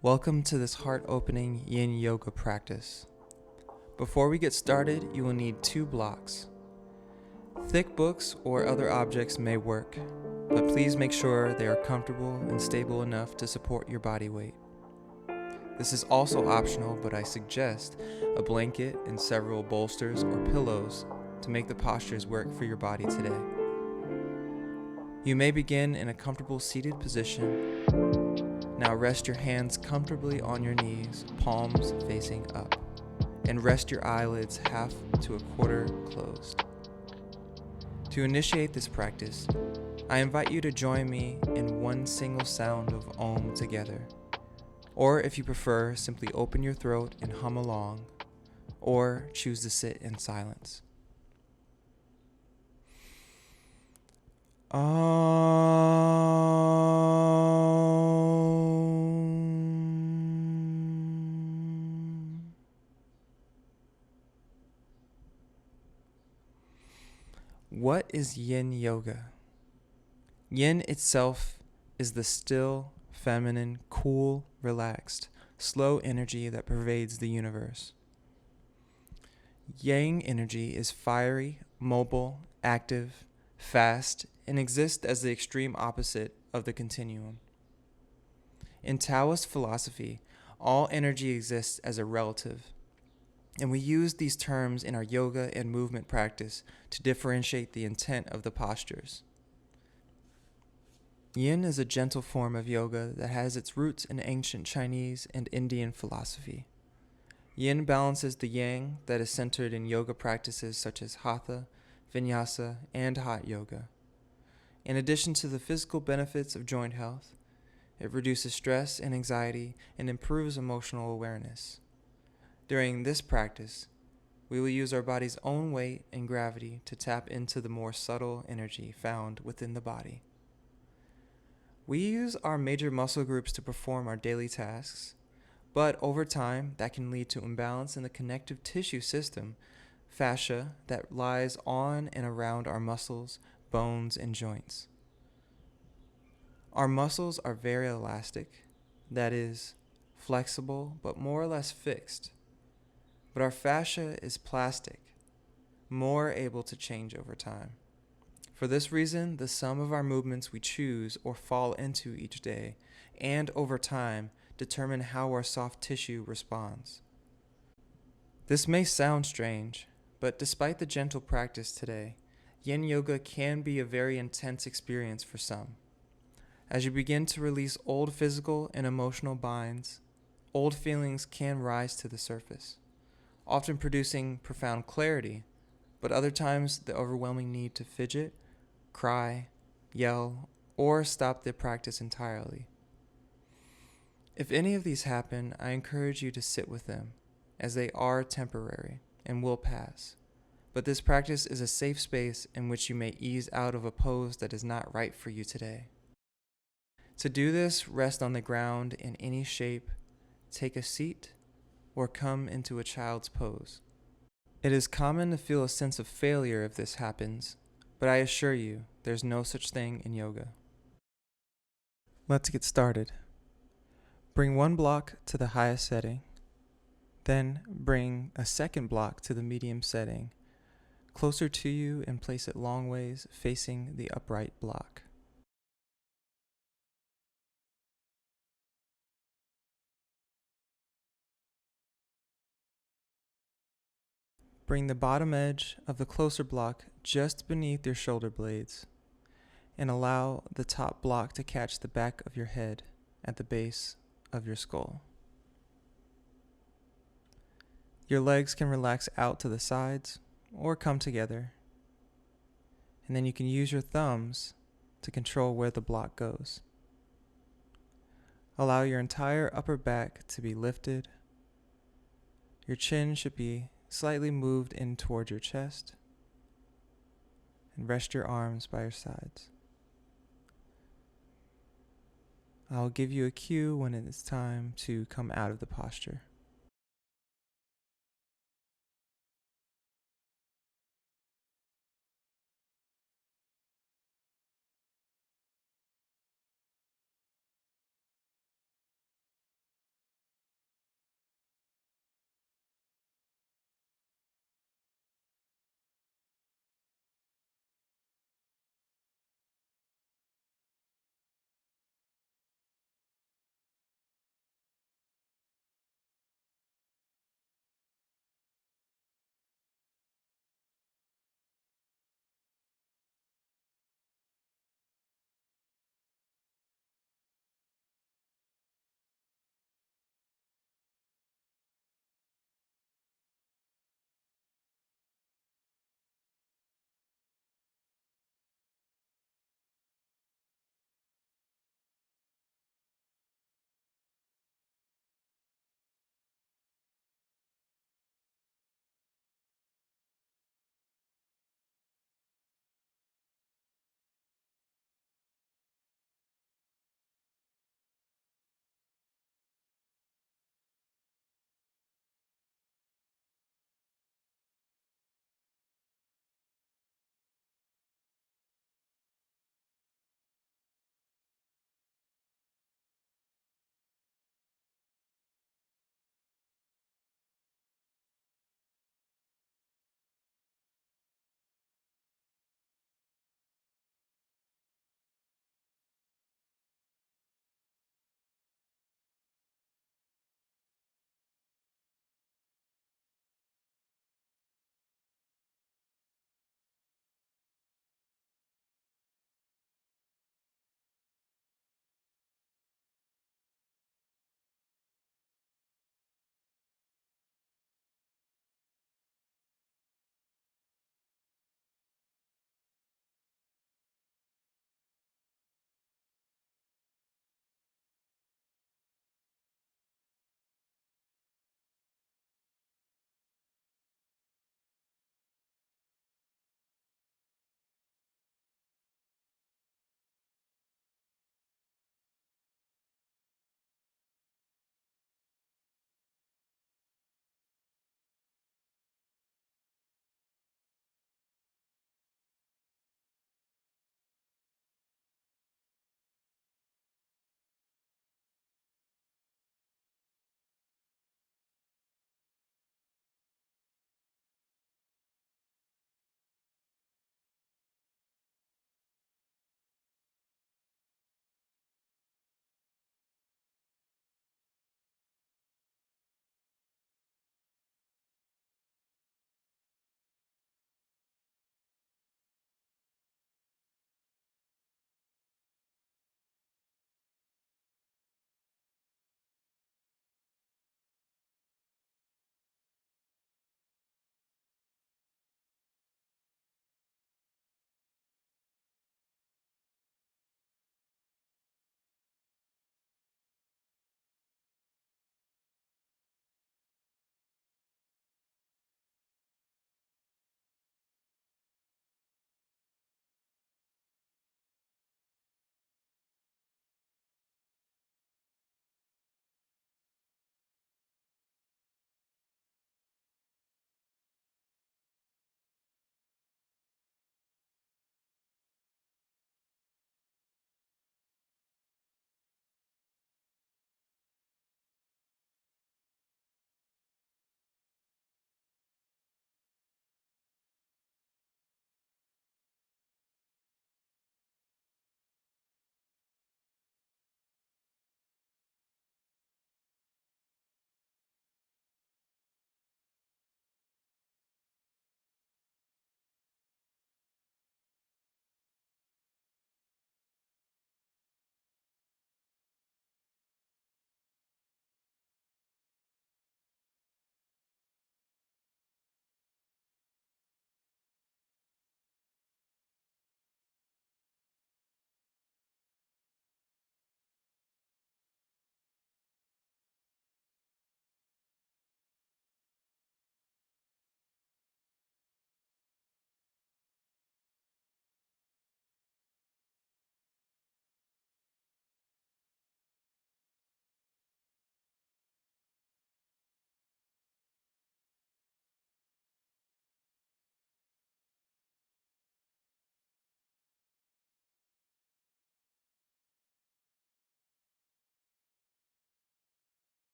Welcome to this heart-opening yin yoga practice. Before we get started, you will need 2 blocks. Thick books or other objects may work, but please make sure they are comfortable and stable enough to support your body weight. This is also optional, but I suggest a blanket and several bolsters or pillows to make the postures work for your body today. You may begin in a comfortable seated position. Now rest your hands comfortably on your knees, palms facing up, and rest your eyelids half to a quarter closed. To initiate this practice, I invite you to join me in one single sound of Om together. Or if you prefer, simply open your throat and hum along, or choose to sit in silence. What is yin yoga? Yin itself is the still, feminine, cool, relaxed, slow energy that pervades the universe. Yang energy is fiery, mobile, active, fast, and exists as the extreme opposite of the continuum. In Taoist philosophy, all energy exists as a relative, and we use these terms in our yoga and movement practice to differentiate the intent of the postures. Yin is a gentle form of yoga that has its roots in ancient Chinese and Indian philosophy. Yin balances the yang that is centered in yoga practices such as hatha, vinyasa, and hot yoga. In addition to the physical benefits of joint health, it reduces stress and anxiety and improves emotional awareness. During this practice, we will use our body's own weight and gravity to tap into the more subtle energy found within the body. We use our major muscle groups to perform our daily tasks, but over time, that can lead to imbalance in the connective tissue system, fascia, that lies on and around our muscles, bones, and joints. Our muscles are very elastic, that is, flexible but more or less fixed. But our fascia is plastic, more able to change over time. For this reason, the sum of our movements we choose or fall into each day, and over time, determine how our soft tissue responds. This may sound strange, but despite the gentle practice today, yin yoga can be a very intense experience for some. As you begin to release old physical and emotional binds, old feelings can rise to the surface, often producing profound clarity, but other times the overwhelming need to fidget, cry, yell, or stop the practice entirely. If any of these happen, I encourage you to sit with them, as they are temporary and will pass. But this practice is a safe space in which you may ease out of a pose that is not right for you today. To do this, rest on the ground in any shape, take a seat, or come into a child's pose. It is common to feel a sense of failure if this happens, but I assure you, there's no such thing in yoga. Let's get started. Bring one block to the highest setting, then bring a second block to the medium setting, closer to you, and place it long ways facing the upright block. Bring the bottom edge of the closer block just beneath your shoulder blades, and allow the top block to catch the back of your head at the base of your skull. Your legs can relax out to the sides or come together, and then you can use your thumbs to control where the block goes. Allow your entire upper back to be lifted. Your chin should be slightly moved in toward your chest, and rest your arms by your sides. I'll give you a cue when it is time to come out of the posture.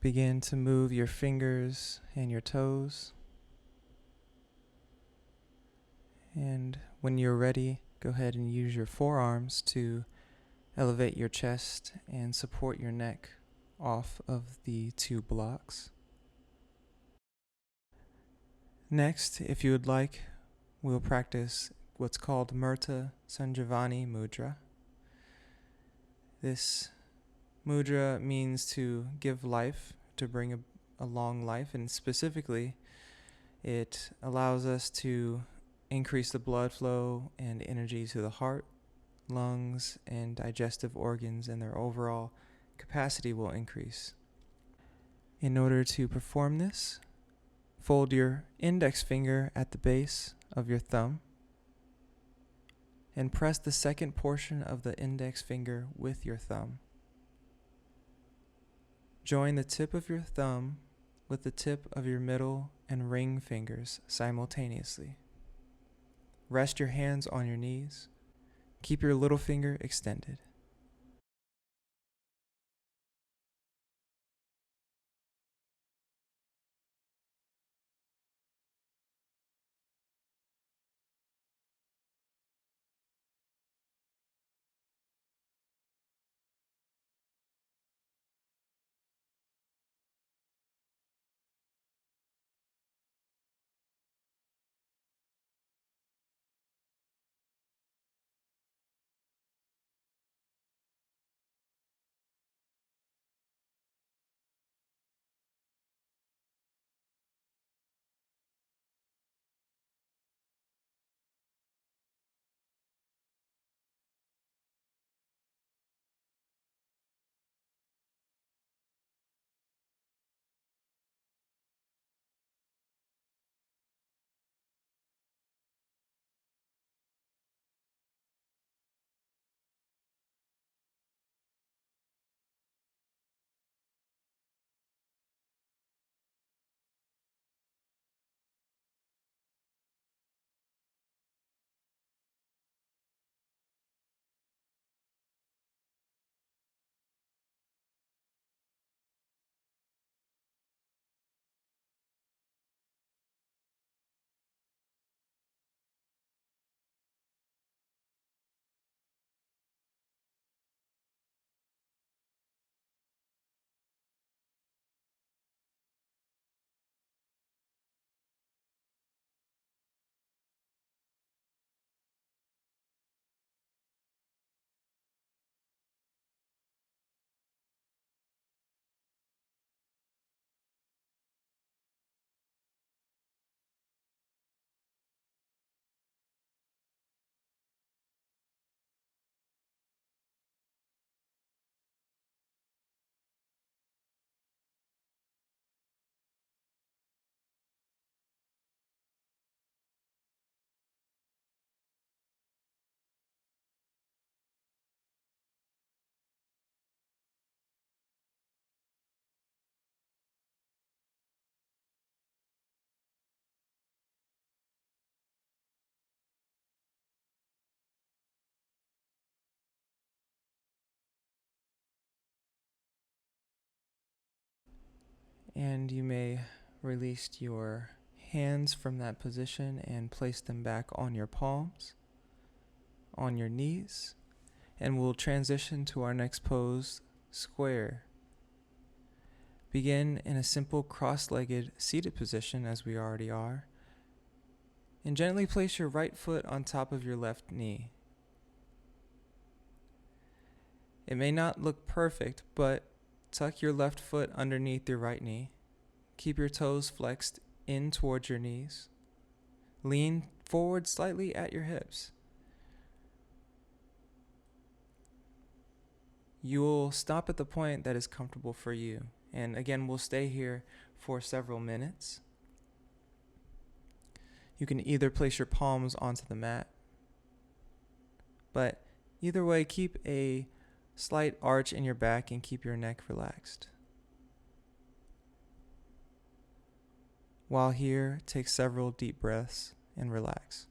begin to move your fingers and your toes. And when you're ready, go ahead and use your forearms to elevate your chest and support your neck off of the 2 blocks. Next, if you would like, we'll practice what's called Murta Sanjivani Mudra. This mudra means to give life, to bring a long life, and specifically, it allows us to increase the blood flow and energy to the heart, lungs, and digestive organs, and their overall capacity will increase. In order to perform this, fold your index finger at the base of your thumb and press the second portion of the index finger with your thumb. Join the tip of your thumb with the tip of your middle and ring fingers simultaneously. Rest your hands on your knees. Keep your little finger extended. And you may release your hands from that position and place them back on your palms, on your knees, and we'll transition to our next pose, square. Begin in a simple cross-legged seated position as we already are, and gently place your right foot on top of your left knee. It may not look perfect, but tuck your left foot underneath your right knee. Keep your toes flexed in towards your knees. Lean forward slightly at your hips. You will stop at the point that is comfortable for you. And again, we'll stay here for several minutes. You can either place your palms onto the mat, but either way, keep a slight arch in your back and keep your neck relaxed. While here, take several deep breaths and relax.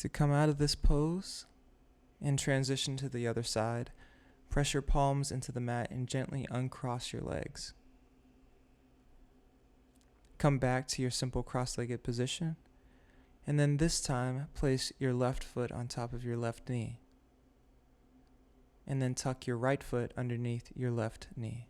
To come out of this pose and transition to the other side, press your palms into the mat and gently uncross your legs. Come back to your simple cross-legged position, and then this time place your left foot on top of your left knee, and then tuck your right foot underneath your left knee.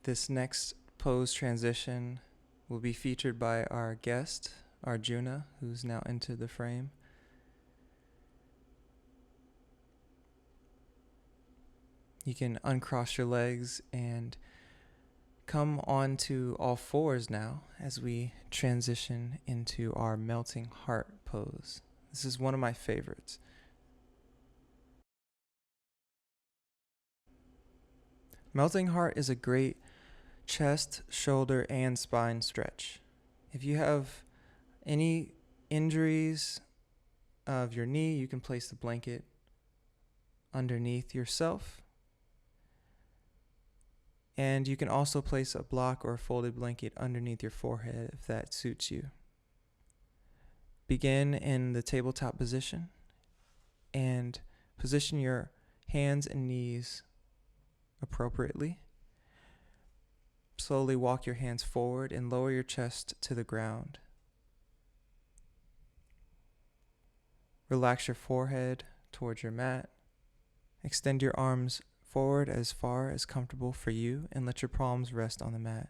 This next pose transition will be featured by our guest, Arjuna, who's now entered the frame. You can uncross your legs and come onto all fours now as we transition into our melting heart pose. This is one of my favorites. Melting heart is a great chest, shoulder, and spine stretch. If you have any injuries of your knee, you can place the blanket underneath yourself. And you can also place a block or a folded blanket underneath your forehead if that suits you. Begin in the tabletop position and position your hands and knees appropriately. Slowly walk your hands forward and lower your chest to the ground. Relax your forehead towards your mat. Extend your arms forward as far as comfortable for you and let your palms rest on the mat.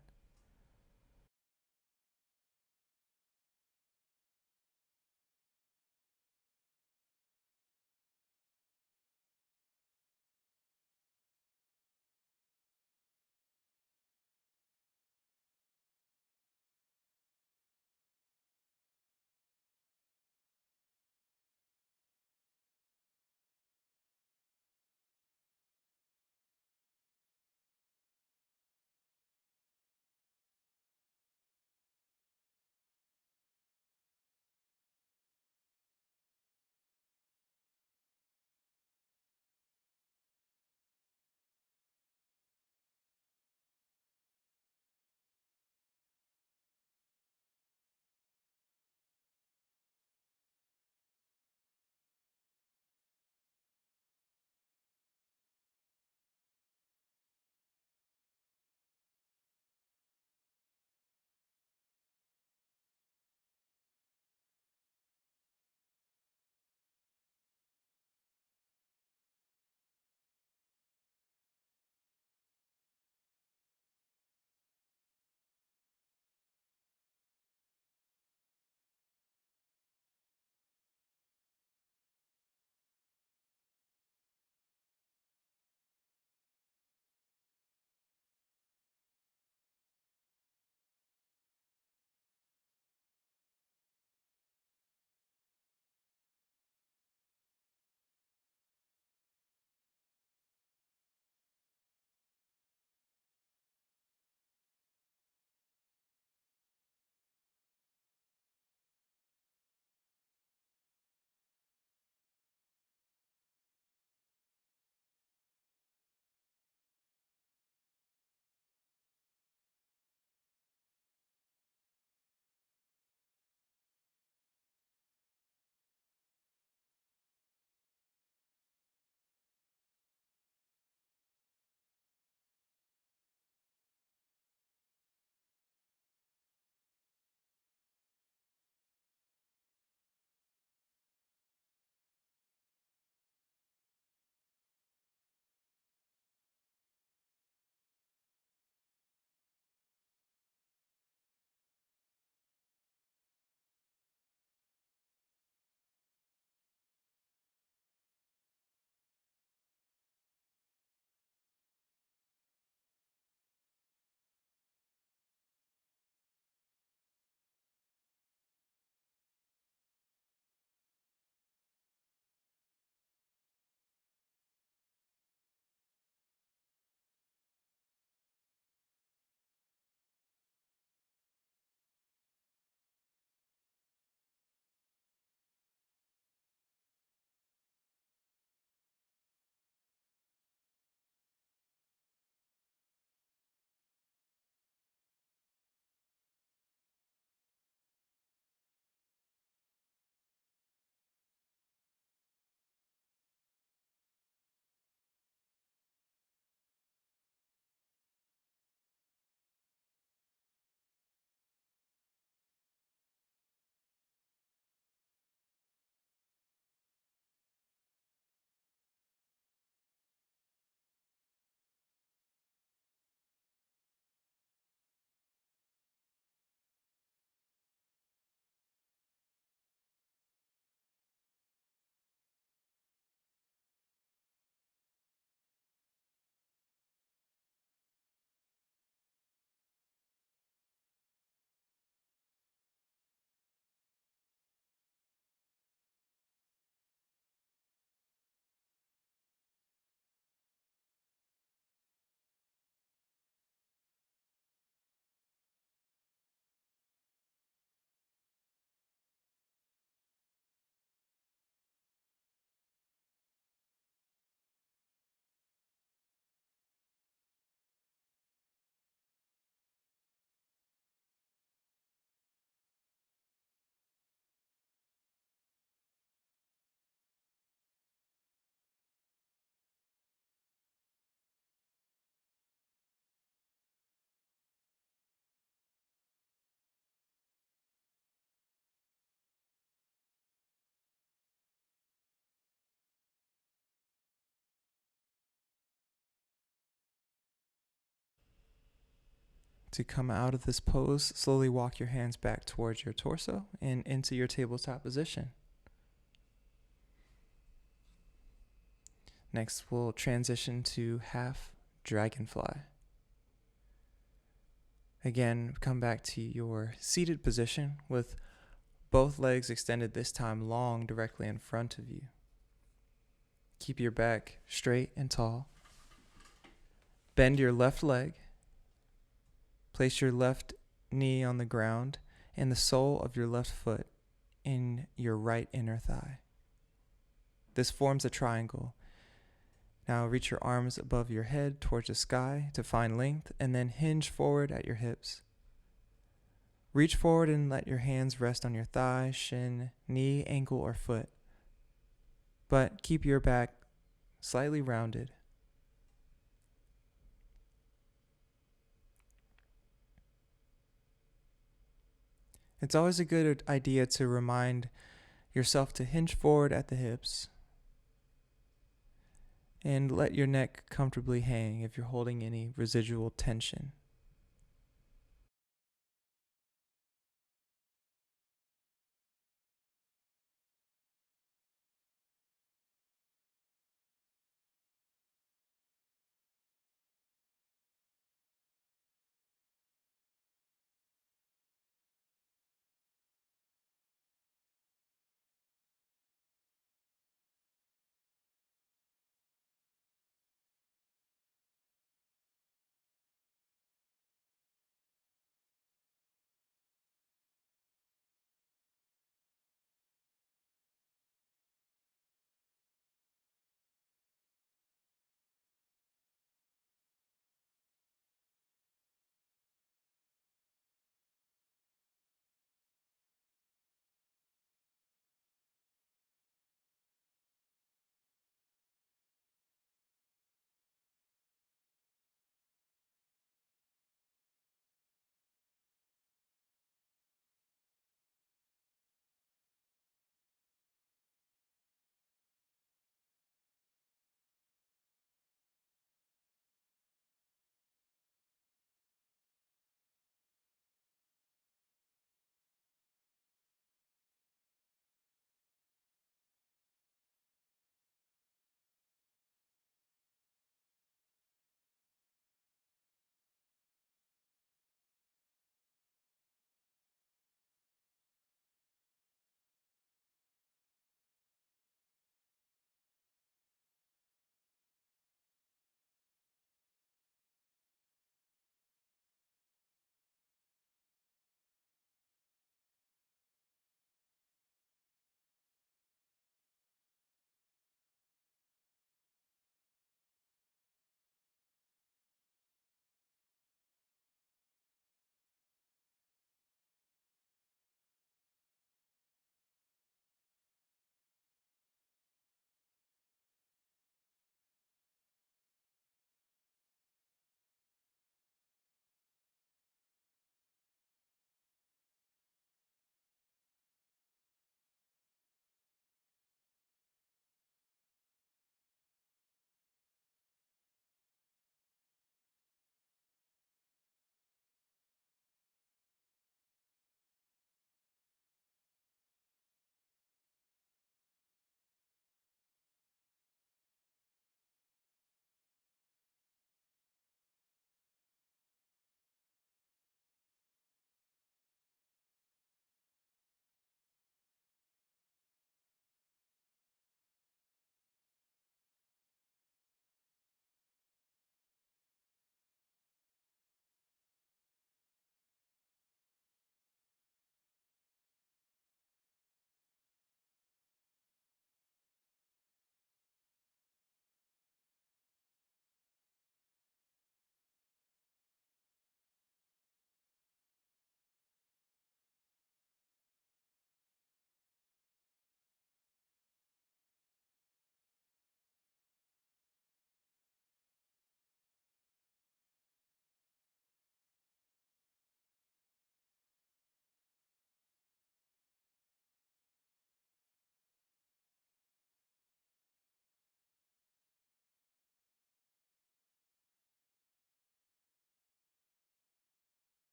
to come out of this pose, slowly walk your hands back towards your torso and into your tabletop position. Next, we'll transition to half dragonfly. Again, come back to your seated position with both legs extended, this time long, directly in front of you. Keep your back straight and tall. Bend your left leg. Place your left knee on the ground and the sole of your left foot in your right inner thigh. This forms a triangle. Now reach your arms above your head towards the sky to find length, and then hinge forward at your hips. Reach forward and let your hands rest on your thigh, shin, knee, ankle, or foot. But keep your back slightly rounded. It's always a good idea to remind yourself to hinge forward at the hips and let your neck comfortably hang if you're holding any residual tension.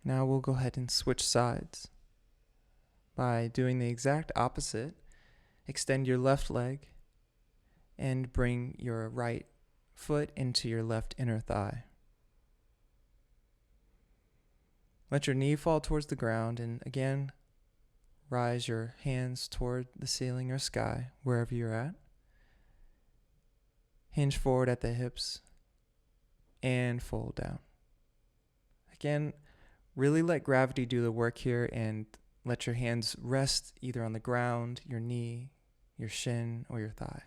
Now we'll go ahead and switch sides by doing the exact opposite. Extend your left leg and bring your right foot into your left inner thigh. Let your knee fall towards the ground, and again, rise your hands toward the ceiling or sky, wherever you're at. Hinge forward at the hips and fold down. Again, really let gravity do the work here and let your hands rest either on the ground, your knee, your shin, or your thigh.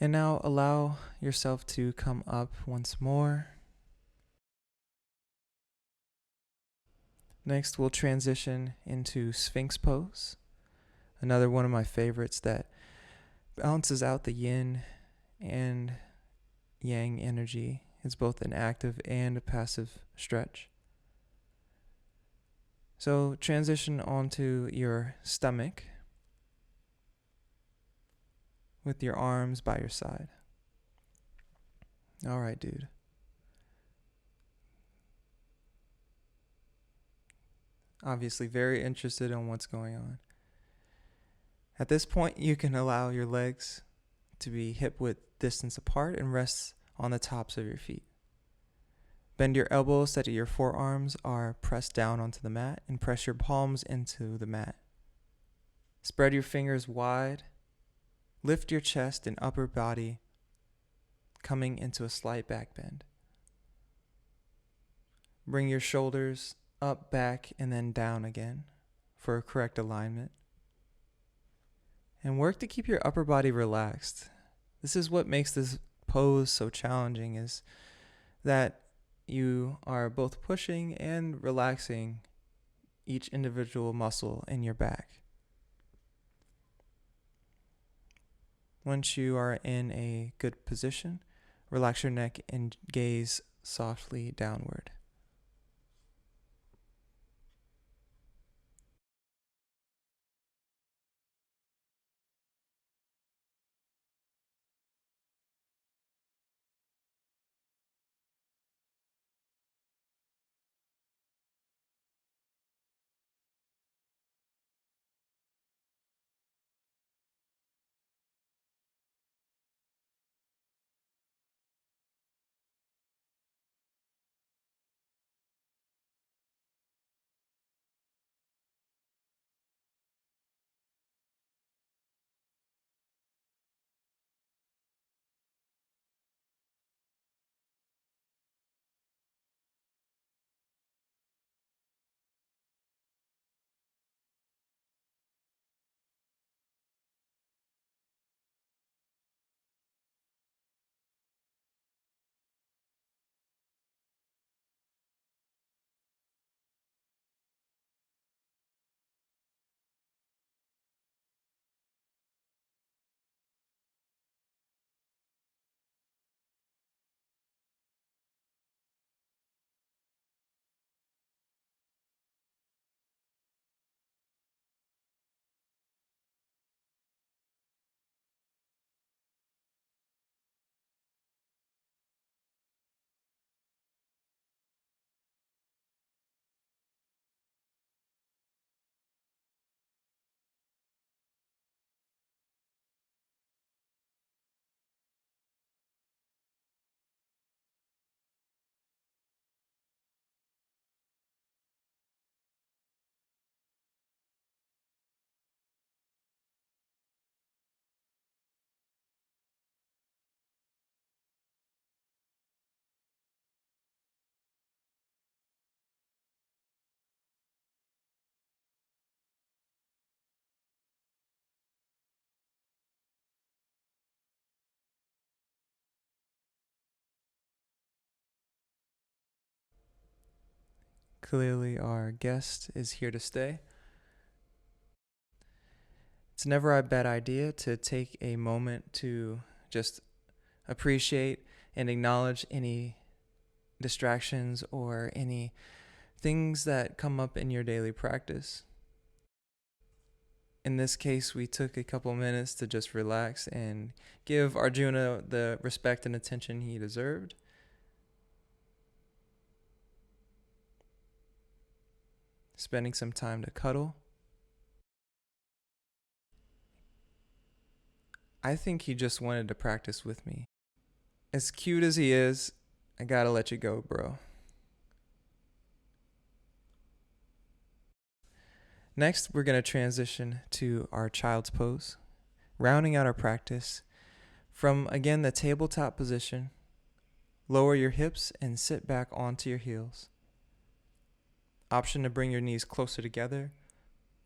And now allow yourself to come up once more. Next, we'll transition into Sphinx pose, another one of my favorites that balances out the yin and yang energy. It's both an active and a passive stretch. So transition onto your stomach with your arms by your side. All right, dude. Obviously very interested in what's going on. At this point, you can allow your legs to be hip width distance apart and rest on the tops of your feet. Bend your elbows so that your forearms are pressed down onto the mat and press your palms into the mat. Spread your fingers wide. Lift your chest and upper body coming into a slight back bend. Bring your shoulders up, back, and then down again for a correct alignment. And work to keep your upper body relaxed. This is what makes this pose so challenging, is that you are both pushing and relaxing each individual muscle in your back. Once you are in a good position, relax your neck and gaze softly downward. Clearly, our guest is here to stay. It's never a bad idea to take a moment to just appreciate and acknowledge any distractions or any things that come up in your daily practice. In this case, we took a couple minutes to just relax and give Arjuna the respect and attention he deserved. Spending some time to cuddle. I think he just wanted to practice with me. As cute as he is, I gotta let you go, bro. Next, we're going to transition to our child's pose, rounding out our practice from, again, the tabletop position. Lower your hips and sit back onto your heels. Option to bring your knees closer together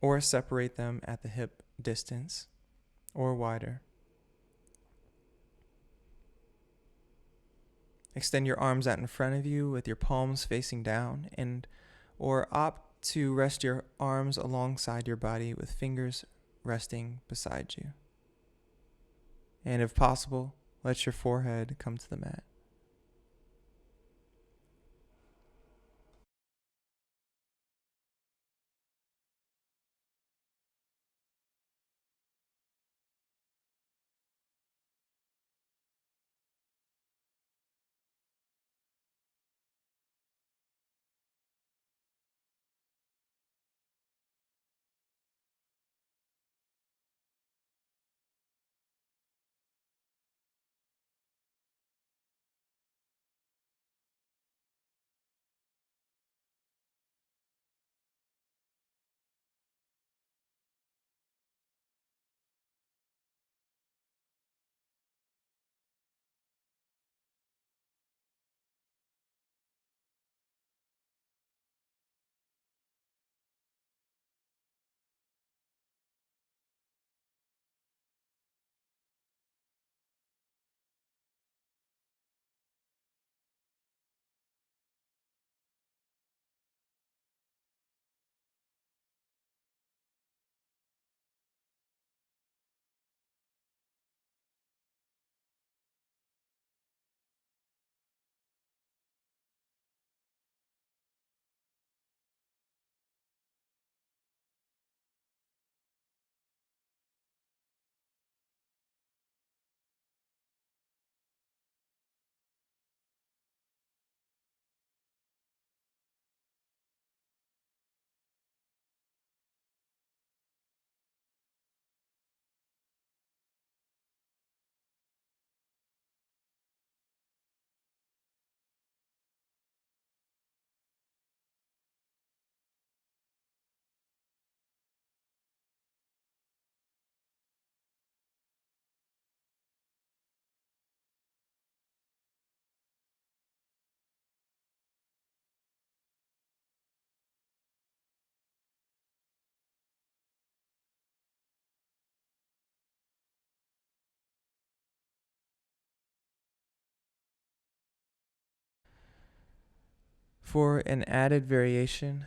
or separate them at the hip distance or wider. Extend your arms out in front of you with your palms facing down, and or opt to rest your arms alongside your body with fingers resting beside you. And if possible, let your forehead come to the mat. For an added variation,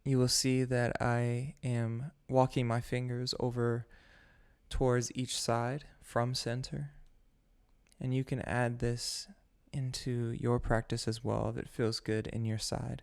you will see that I am walking my fingers over towards each side from center. And you can add this into your practice as well if it feels good in your side.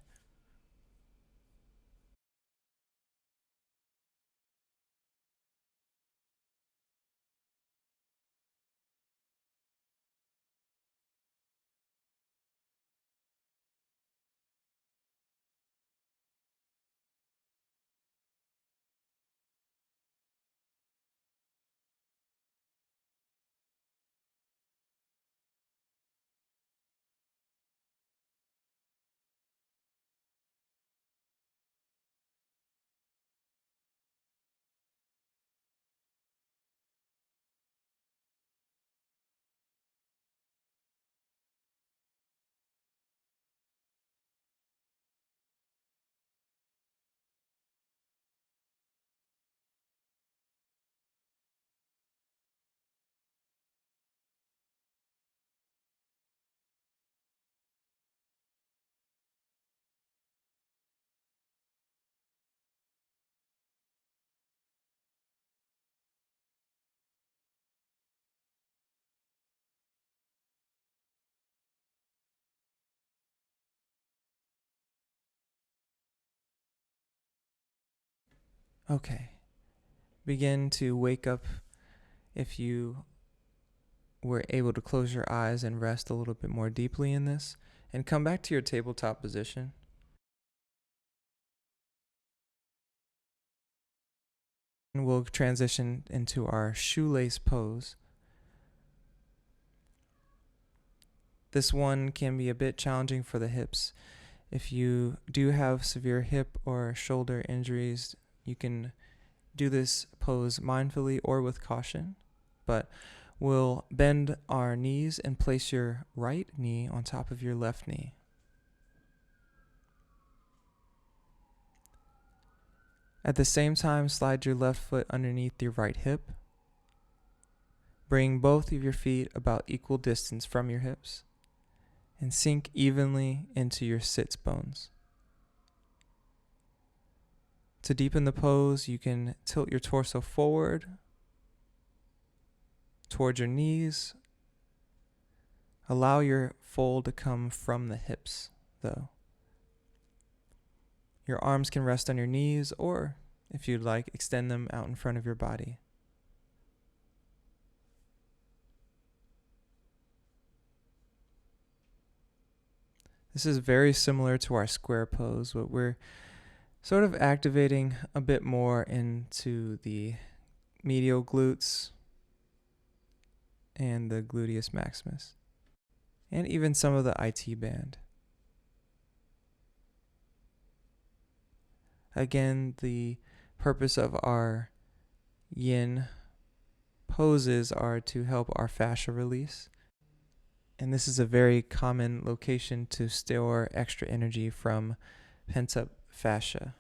Okay. Begin to wake up if you were able to close your eyes and rest a little bit more deeply in this, and come back to your tabletop position. And we'll transition into our shoelace pose. This one can be a bit challenging for the hips. If you do have severe hip or shoulder injuries, you can do this pose mindfully or with caution, but we'll bend our knees and place your right knee on top of your left knee. At the same time, slide your left foot underneath your right hip. Bring both of your feet about equal distance from your hips and sink evenly into your sits bones. To deepen the pose, you can tilt your torso forward towards your knees. Allow your fold to come from the hips, though. Your arms can rest on your knees, or, if you'd like, extend them out in front of your body. This is very similar to our square pose, but we're sort of activating a bit more into the medial glutes and the gluteus maximus, and even some of the IT band. Again, the purpose of our yin poses are to help our fascia release. And this is a very common location to store extra energy from pent-up fascia.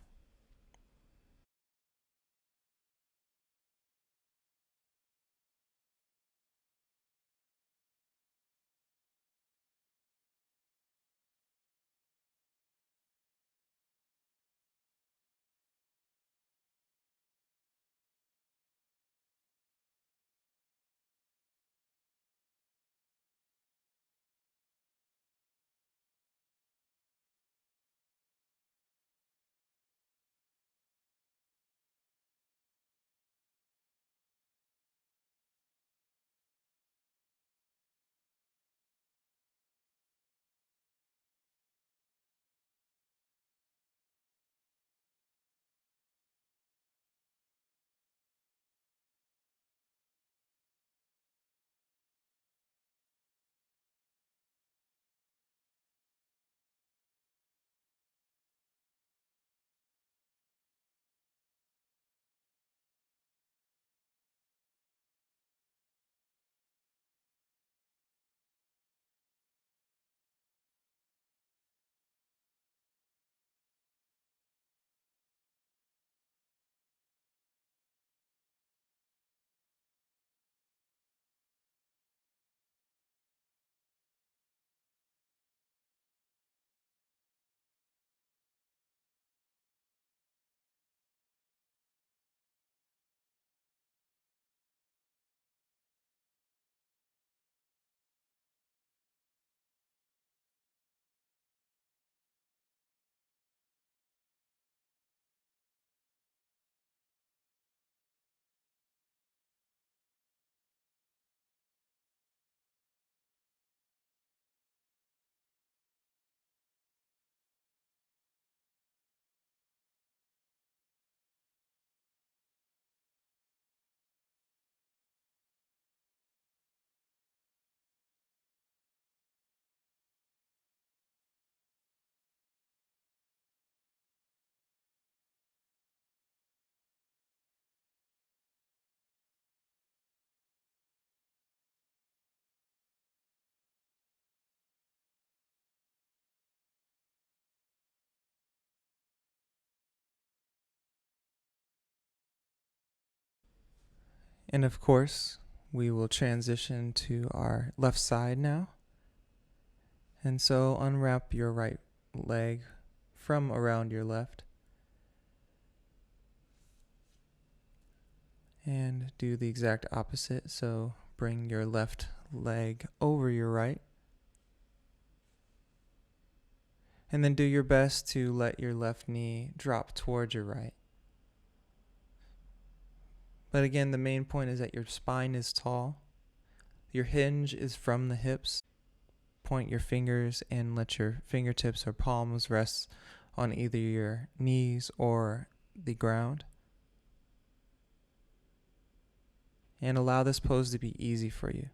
And of course, we will transition to our left side now. And so unwrap your right leg from around your left. And do the exact opposite. So bring your left leg over your right. And then do your best to let your left knee drop towards your right. But again, the main point is that your spine is tall. Your hinge is from the hips. Point your fingers and let your fingertips or palms rest on either your knees or the ground. And allow this pose to be easy for you.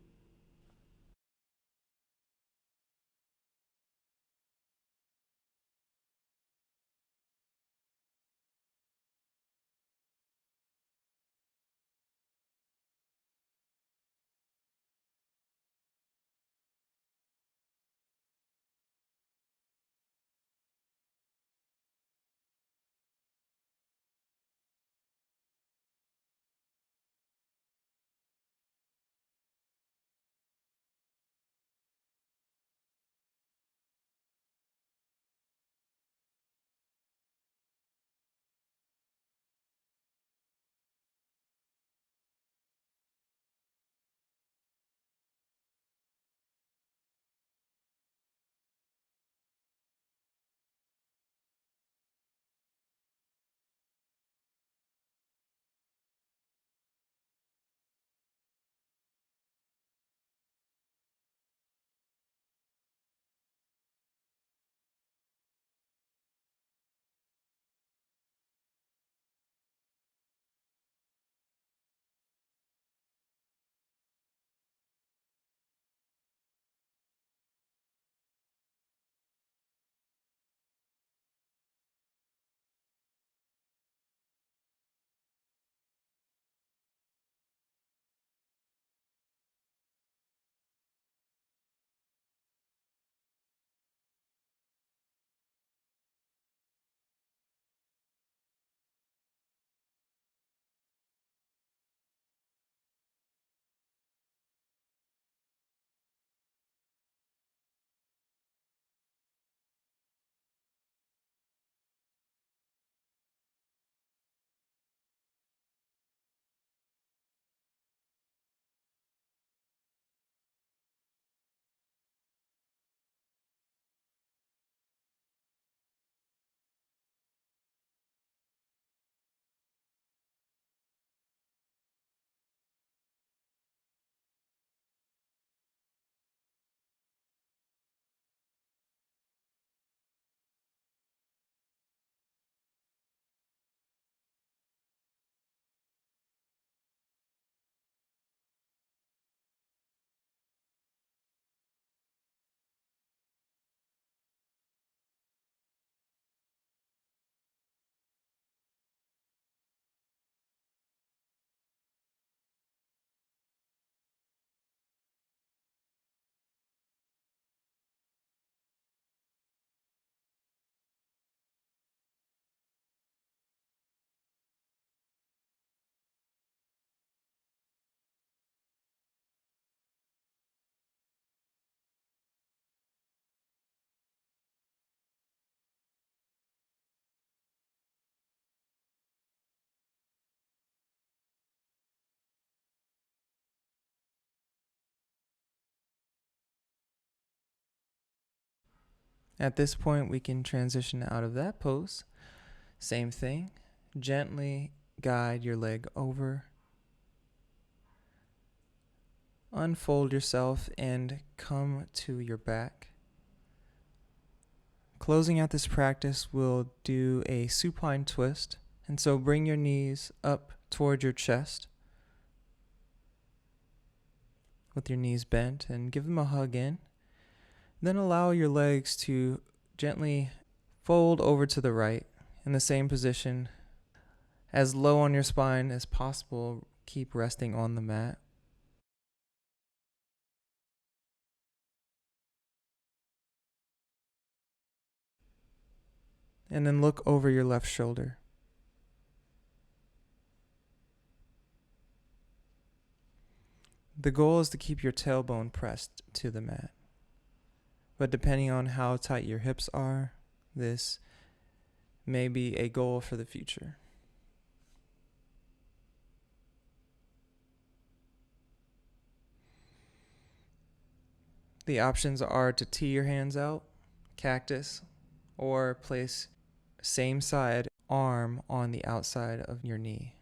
At this point, we can transition out of that pose. Same thing. Gently guide your leg over. Unfold yourself and come to your back. Closing out this practice, we'll do a supine twist. And so bring your knees up toward your chest with your knees bent and give them a hug in. Then allow your legs to gently fold over to the right in the same position. As low on your spine as possible, keep resting on the mat. And then look over your left shoulder. The goal is to keep your tailbone pressed to the mat. But depending on how tight your hips are, this may be a goal for the future. The options are to tee your hands out, cactus, or place same side arm on the outside of your knee.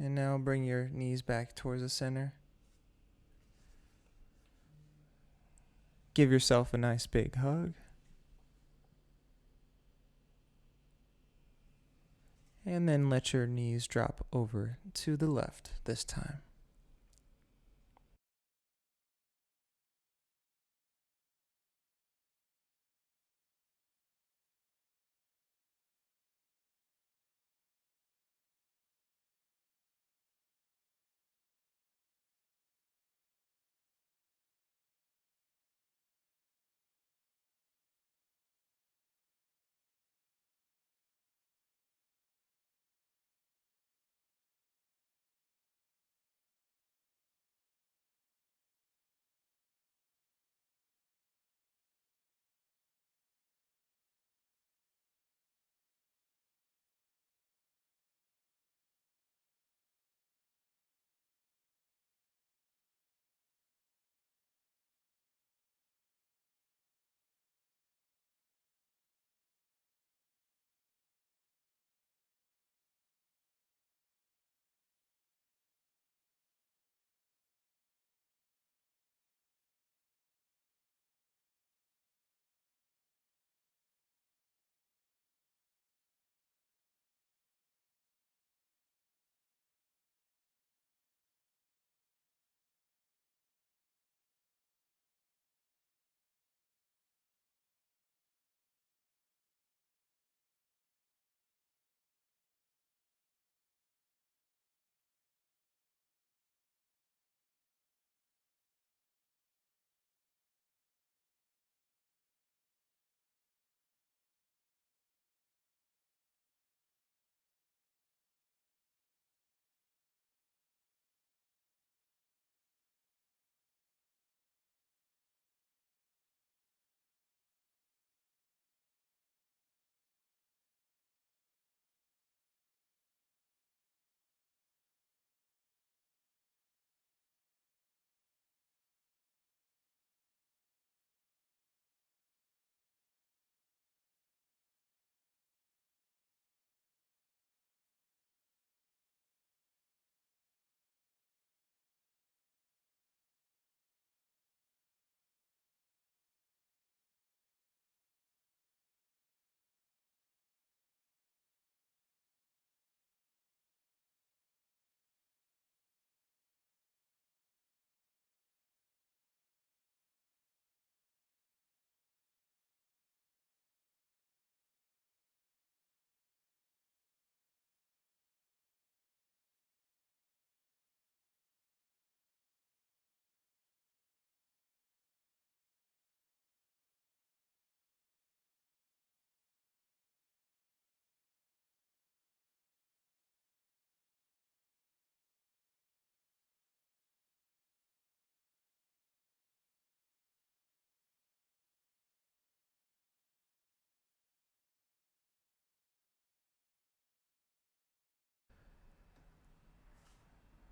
And now bring your knees back towards the center. Give yourself a nice big hug. And then let your knees drop over to the left this time.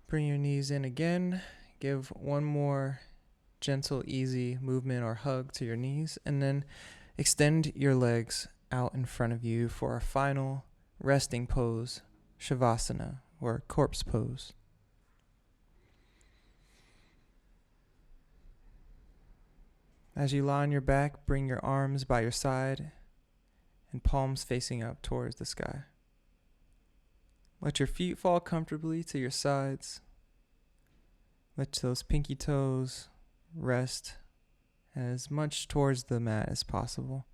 Bring your knees in again. Give one more gentle, easy movement or hug to your knees, and then extend your legs out in front of you for our final resting pose, Shavasana, or corpse pose. As you lie on your back, bring your arms by your side and palms facing up towards the sky. Let your feet fall comfortably to your sides. Let those pinky toes rest as much towards the mat as possible.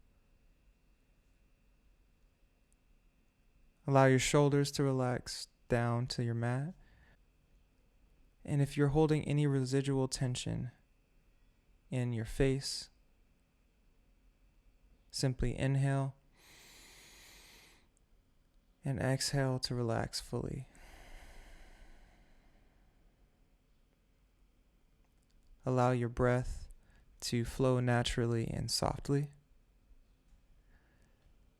Allow your shoulders to relax down to your mat. And if you're holding any residual tension in your face, simply inhale and exhale to relax fully. Allow your breath to flow naturally and softly.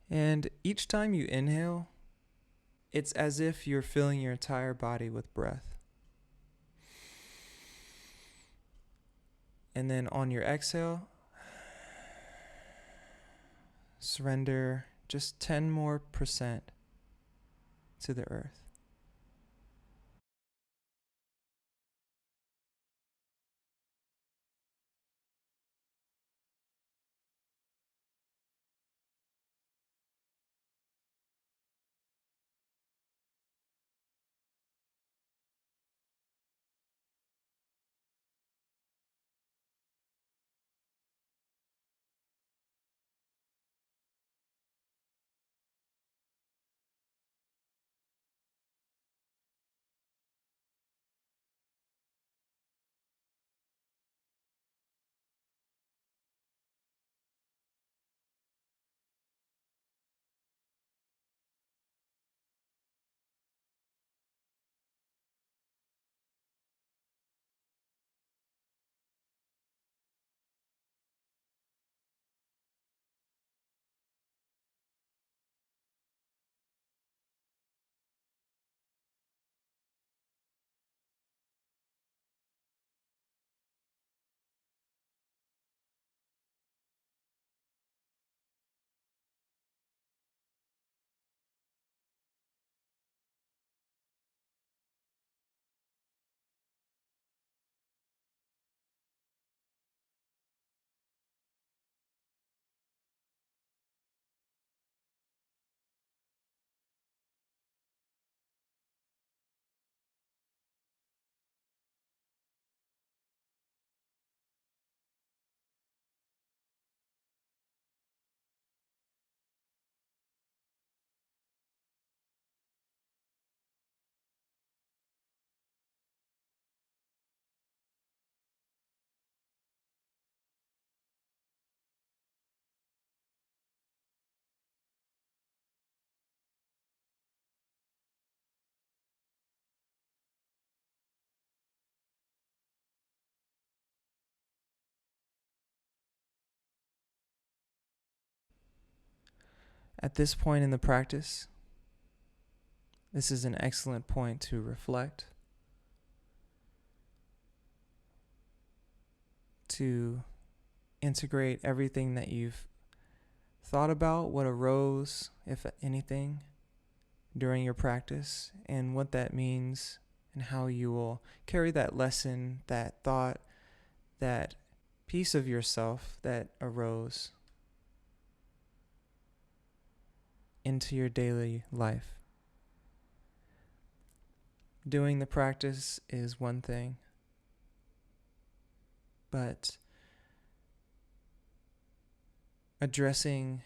And each time you inhale, it's as if you're filling your entire body with breath. And then on your exhale, surrender just 10% more to the earth. At this point in the practice, this is an excellent point to reflect, to integrate everything that you've thought about, what arose, if anything, during your practice, and what that means, and how you will carry that lesson, that thought, that piece of yourself that arose into your daily life. Doing the practice is one thing, but addressing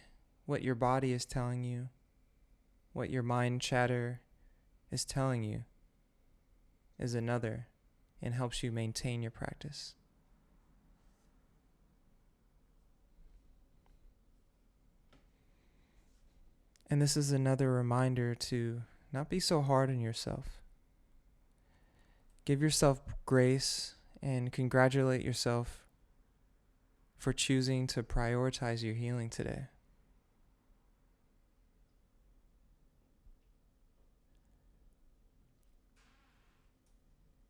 what your body is telling you, what your mind chatter is telling you, is another, and helps you maintain your practice. And this is another reminder to not be so hard on yourself. Give yourself grace and congratulate yourself for choosing to prioritize your healing today.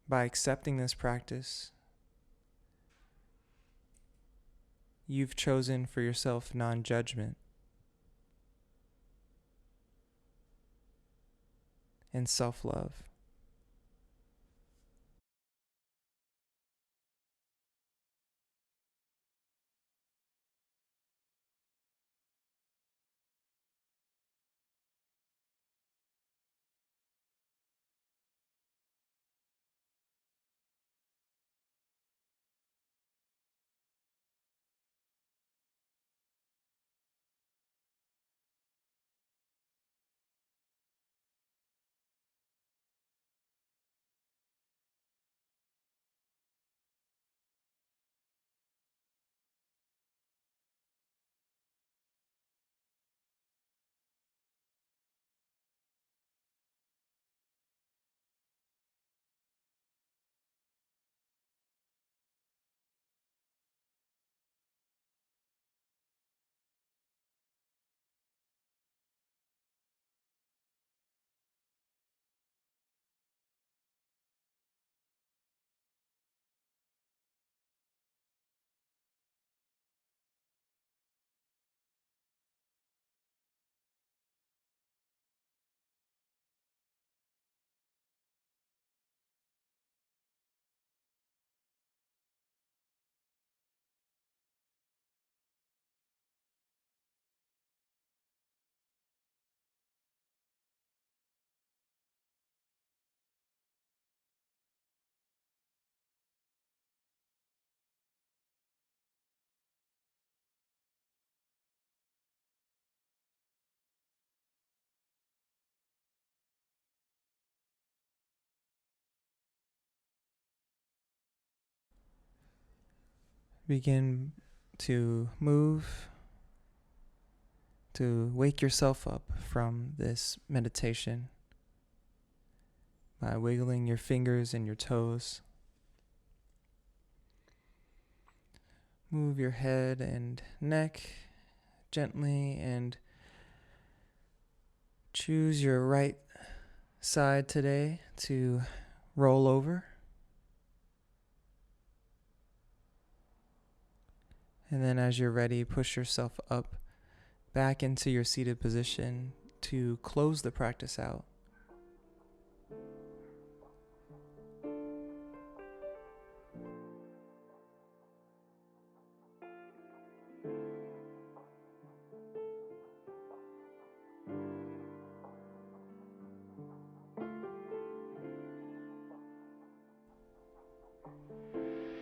By accepting this practice, you've chosen for yourself non-judgment and self-love. Begin to move, to wake yourself up from this meditation by wiggling your fingers and your toes. Move your head and neck gently and choose your right side today to roll over. And then as you're ready, push yourself up back into your seated position to close the practice out.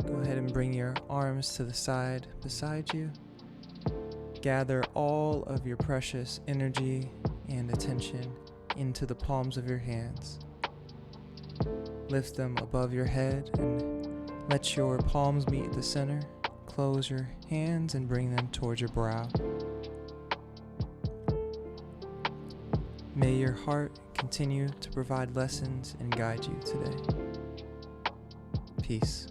Go ahead and bring your arms to the side beside you. Gather all of your precious energy and attention into the palms of your hands. Lift them above your head and let your palms meet the center. Close your hands and bring them towards your brow. May your heart continue to provide lessons and guide you today. Peace.